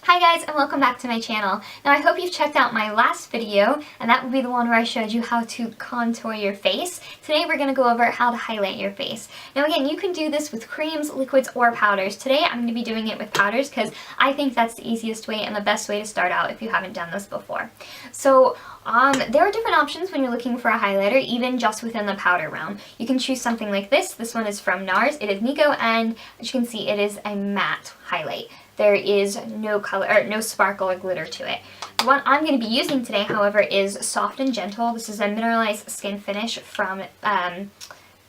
Hi guys, and welcome back to my channel. Now I hope you've checked out my last video, and that will be the one where I showed you how to contour your face. Today we're going to go over how to highlight your face. Now again, you can do this with creams, liquids, or powders. Today I'm going to be doing it with powders because I think that's the easiest way and the best way to start out if you haven't done this before. So there are different options when you're looking for a highlighter, even just within the powder realm. You can choose something like this. This one is from NARS. It is Nico, and as you can see, it is a matte highlight. There is no color, or no sparkle or glitter to it. The one I'm going to be using today, however, is Soft and Gentle. This is a mineralized skin finish from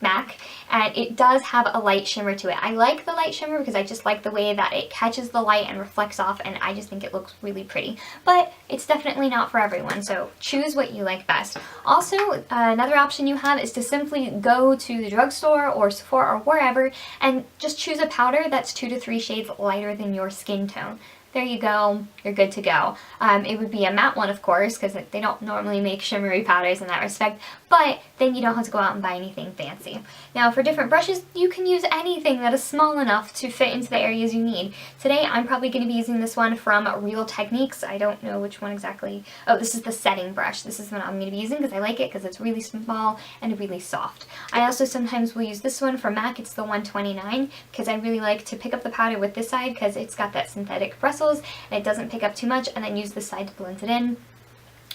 MAC, and it does have a light shimmer to it. I like the light shimmer because I just like the way that it catches the light and reflects off, and I just think it looks really pretty. But it's definitely not for everyone, so choose what you like best. Also, another option you have is to simply go to the drugstore or Sephora or wherever and just choose a powder that's 2 to 3 shades lighter than your skin tone. There you go, you're good to go. It would be a matte one, of course, because they don't normally make shimmery powders in that respect, but then you don't have to go out and buy anything fancy. Now, for different brushes, you can use anything that is small enough to fit into the areas you need. Today, I'm probably going to be using this one from Real Techniques. I don't know which one exactly. Oh, this is the setting brush. This is the one I'm going to be using because I like it because it's really small and really soft. I also sometimes will use this one from MAC. It's the 129 because I really like to pick up the powder with this side because it's got that synthetic bristles and it doesn't pick up too much, and then use this side to blend it in.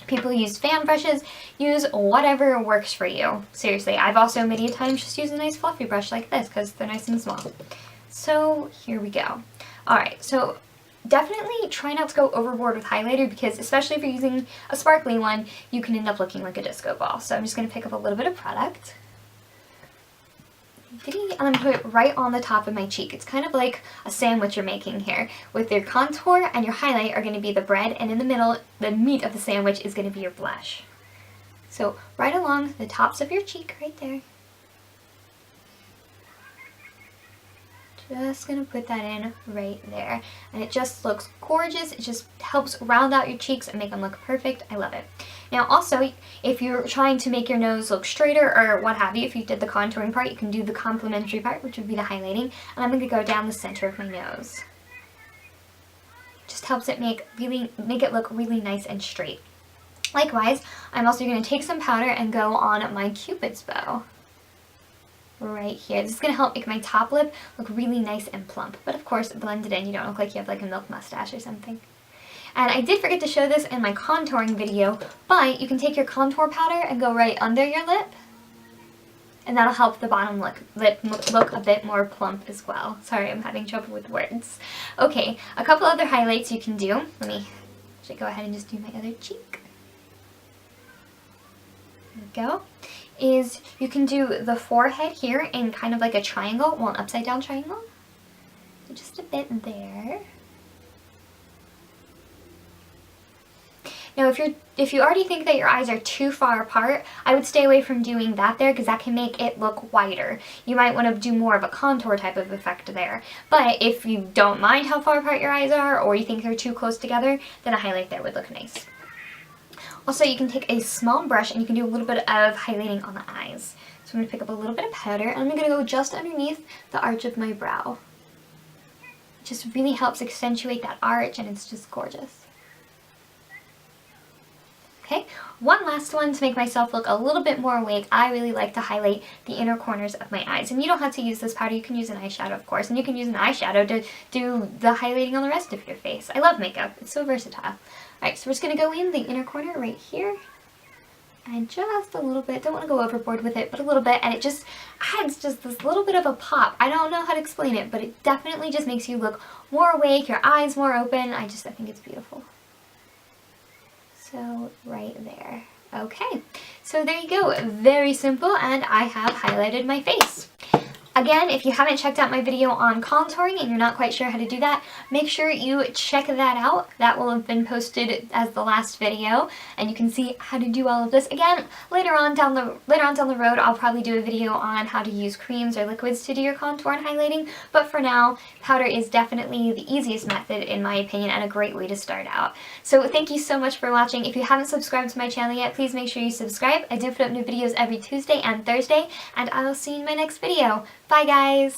People use fan brushes. Use whatever works for you. Seriously, I've also many times just used a nice fluffy brush like this because they're nice and small. So here we go. Alright, so definitely try not to go overboard with highlighter because especially if you're using a sparkly one, you can end up looking like a disco ball. So I'm just going to pick up a little bit of product. And I'm going to put it right on the top of my cheek. It's kind of like a sandwich you're making here. With your contour and your highlight are going to be the bread, and in the middle, the meat of the sandwich is going to be your blush. So right along the tops of your cheek, right there. Just going to put that in right there. And it just looks gorgeous. It just helps round out your cheeks and make them look perfect. I love it. Now also, if you're trying to make your nose look straighter or what have you, if you did the contouring part, you can do the complementary part, which would be the highlighting. And I'm going to go down the center of my nose. Just helps it make it look really nice and straight. Likewise, I'm also going to take some powder and go on my Cupid's bow. Right here. This is going to help make my top lip look really nice and plump. But of course, blend it in. You don't look like you have like a milk mustache or something. And I did forget to show this in my contouring video, but you can take your contour powder and go right under your lip. And that'll help the bottom lip look a bit more plump as well. Sorry, I'm having trouble with words. Okay, a couple other highlights you can do. Let me actually go ahead and just do my other cheek. There we go. Is you can do the forehead here in kind of like a triangle, well, an upside down triangle. So just a bit there. Now if you already think that your eyes are too far apart, I would stay away from doing that there because that can make it look wider. You might want to do more of a contour type of effect there. But if you don't mind how far apart your eyes are, or you think they're too close together, then a highlight there would look nice. Also, you can take a small brush and you can do a little bit of highlighting on the eyes. So I'm going to pick up a little bit of powder and I'm going to go just underneath the arch of my brow. It just really helps accentuate that arch and it's just gorgeous. Okay, one last one to make myself look a little bit more awake. I really like to highlight the inner corners of my eyes. And you don't have to use this powder, you can use an eyeshadow of course, and you can use an eyeshadow to do the highlighting on the rest of your face. I love makeup, it's so versatile. Alright, so we're just going to go in the inner corner right here. And just a little bit, don't want to go overboard with it, but a little bit, and it just adds just this little bit of a pop. I don't know how to explain it, but it definitely just makes you look more awake, your eyes more open. I think it's beautiful. So right there. Okay, so there you go. Very simple, and I have highlighted my face. Again, if you haven't checked out my video on contouring and you're not quite sure how to do that, make sure you check that out. That will have been posted as the last video, and you can see how to do all of this. Again, later on down the road, I'll probably do a video on how to use creams or liquids to do your contour and highlighting, but for now, powder is definitely the easiest method in my opinion and a great way to start out. So thank you so much for watching. If you haven't subscribed to my channel yet, please make sure you subscribe. I do put up new videos every Tuesday and Thursday, and I will see you in my next video. Bye guys!